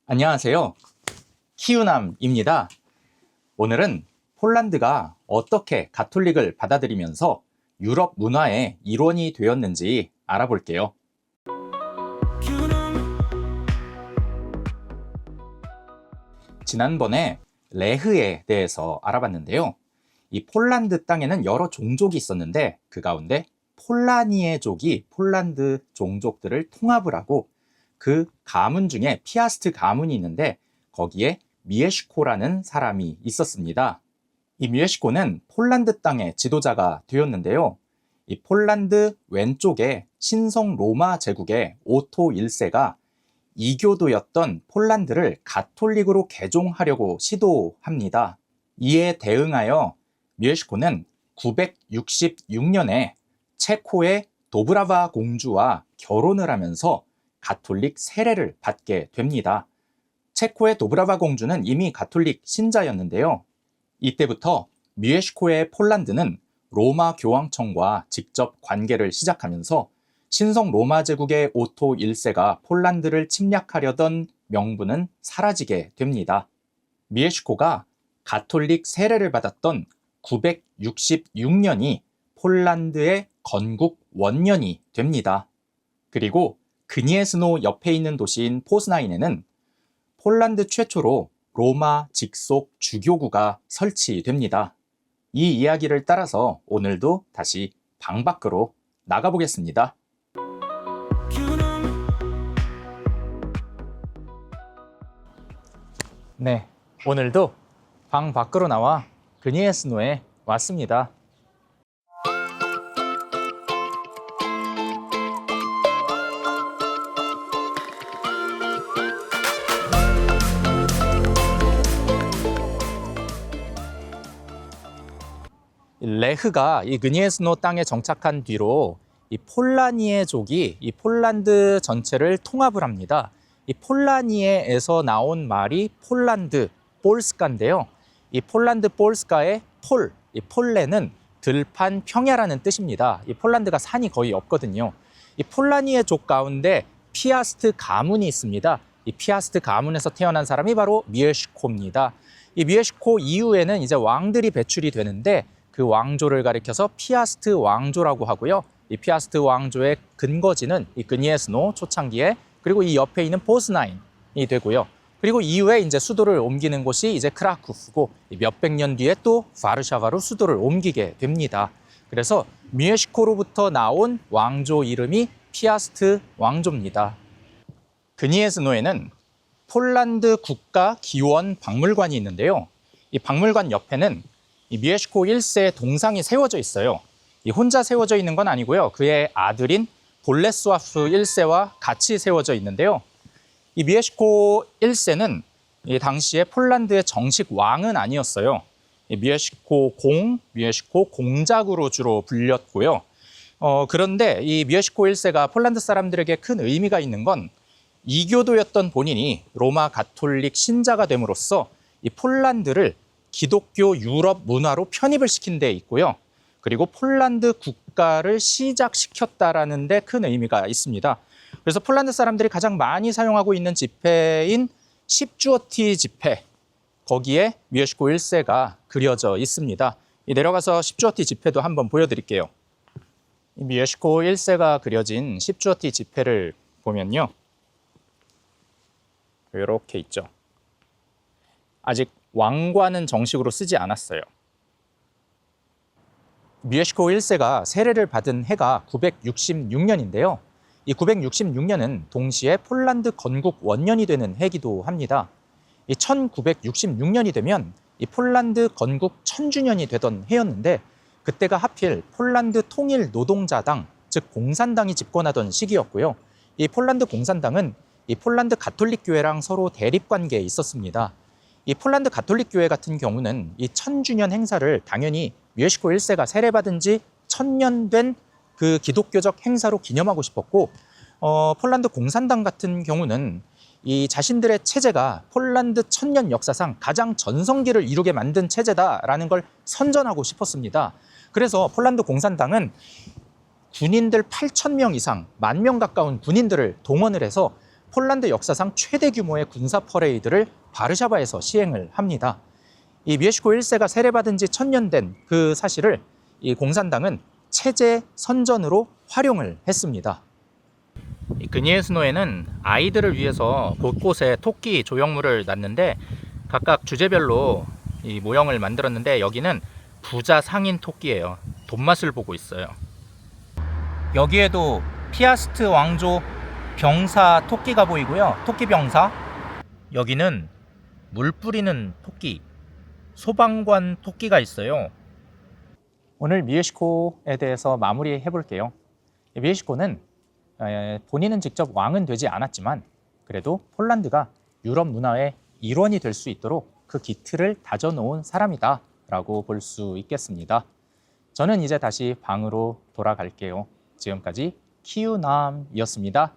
안녕하세요. 키우남입니다. 오늘은 폴란드가 어떻게 가톨릭을 받아들이면서 유럽 문화의 일원이 되었는지 알아볼게요. 지난번에 레흐에 대해서 알아봤는데요. 이 폴란드 땅에는 여러 종족이 있었는데 그 가운데 폴라니에족이 폴란드 종족들을 통합을 하고 그 가문 중에 피아스트 가문이 있는데 거기에 미에시코라는 사람이 있었습니다. 이 미에시코는 폴란드 땅의 지도자가 되었는데요. 이 폴란드 왼쪽에 신성 로마 제국의 오토 1세가 이교도였던 폴란드를 가톨릭으로 개종하려고 시도합니다. 이에 대응하여 미에시코는 966년에 체코의 도브라바 공주와 결혼을 하면서 가톨릭 세례를 받게 됩니다. 체코의 도브라바 공주는 이미 가톨릭 신자였는데요. 이때부터 미에시코의 폴란드는 로마 교황청과 직접 관계를 시작하면서 신성 로마 제국의 오토 1세가 폴란드를 침략하려던 명분은 사라지게 됩니다. 미에시코가 가톨릭 세례를 받았던 966년이 폴란드의 건국 원년이 됩니다. 그리고 그니에스노 옆에 있는 도시인 포즈나인에는 폴란드 최초로 로마 직속 주교구가 설치됩니다. 이 이야기를 따라서 오늘도 다시 방 밖으로 나가보겠습니다. 네, 오늘도 방 밖으로 나와 그니에스노에 왔습니다. 레흐가 이 그니에스노 땅에 정착한 뒤로 이 폴라니에족이 이 폴란드 전체를 통합을 합니다. 이 폴라니에에서 나온 말이 폴란드 폴스카인데요. 이 폴란드 폴스카의 이 폴레는 들판 평야라는 뜻입니다. 이 폴란드가 산이 거의 없거든요. 이 폴라니에족 가운데 피아스트 가문이 있습니다. 이 피아스트 가문에서 태어난 사람이 바로 미에시코입니다. 이 미에시코 이후에는 이제 왕들이 배출이 되는데 그 왕조를 가리켜서 피아스트 왕조라고 하고요. 이 피아스트 왕조의 근거지는 이 그니에스노 초창기에 그리고 이 옆에 있는 포즈나인이 되고요. 그리고 이후에 이제 수도를 옮기는 곳이 이제 크라쿠프고 몇백 년 뒤에 또 바르샤바로 수도를 옮기게 됩니다. 그래서 미에시코로부터 나온 왕조 이름이 피아스트 왕조입니다. 그니에스노에는 폴란드 국가 기원 박물관이 있는데요. 이 박물관 옆에는 이 미에시코 1세의 동상이 세워져 있어요. 이 혼자 세워져 있는 건 아니고요. 그의 아들인 볼레스와프 1세와 같이 세워져 있는데요. 이 미에시코 1세는 이 당시에 폴란드의 정식 왕은 아니었어요. 이 미에시코 공작으로 주로 불렸고요. 그런데 이 미에시코 1세가 폴란드 사람들에게 큰 의미가 있는 건 이교도였던 본인이 로마 가톨릭 신자가 됨으로써 이 폴란드를 기독교 유럽 문화로 편입을 시킨 데 있고요. 그리고 폴란드 국가를 시작시켰다라는 데 큰 의미가 있습니다. 그래서 폴란드 사람들이 가장 많이 사용하고 있는 지폐인 10주어티 지폐, 거기에 미에시코 1세가 그려져 있습니다. 내려가서 10주어티 지폐도 한번 보여드릴게요. 미에시코 1세가 그려진 10주어티 지폐를 보면요. 이렇게 있죠. 아직 왕관은 정식으로 쓰지 않았어요. 미에시코 1세가 세례를 받은 해가 966년인데요. 이 966년은 동시에 폴란드 건국 원년이 되는 해기도 합니다. 이 1966년이 되면 이 폴란드 건국 1000주년이 되던 해였는데 그때가 하필 폴란드 통일 노동자당, 즉 공산당이 집권하던 시기였고요. 이 폴란드 공산당은 이 폴란드 가톨릭 교회랑 서로 대립 관계에 있었습니다. 이 폴란드 가톨릭 교회 같은 경우는 이 1000주년 행사를 당연히 미에시코 1세가 세례받은 지 1000년 된 그 기독교적 행사로 기념하고 싶었고, 폴란드 공산당 같은 경우는 이 자신들의 체제가 폴란드 1000년 역사상 가장 전성기를 이루게 만든 체제다라는 걸 선전하고 싶었습니다. 그래서 폴란드 공산당은 군인들 8,000명 이상, 10,000명 가까운 군인들을 동원을 해서 폴란드 역사상 최대 규모의 군사 퍼레이드를 바르샤바에서 시행을 합니다. 이 미에시코 1세가 세례받은 지 1000년 된 그 사실을 이 공산당은 체제 선전으로 활용을 했습니다. 이 그니에스노에는 아이들을 위해서 곳곳에 토끼 조형물을 놨는데 각각 주제별로 이 모형을 만들었는데 여기는 부자 상인 토끼예요. 돈맛을 보고 있어요. 여기에도 피아스트 왕조 병사 토끼가 보이고요. 토끼 병사. 여기는 물 뿌리는 토끼, 소방관 토끼가 있어요. 오늘 미에시코에 대해서 마무리해 볼게요. 미에시코는 본인은 직접 왕은 되지 않았지만 그래도 폴란드가 유럽 문화의 일원이 될 수 있도록 그 기틀을 다져놓은 사람이다 라고 볼 수 있겠습니다. 저는 이제 다시 방으로 돌아갈게요. 지금까지 키우남이었습니다.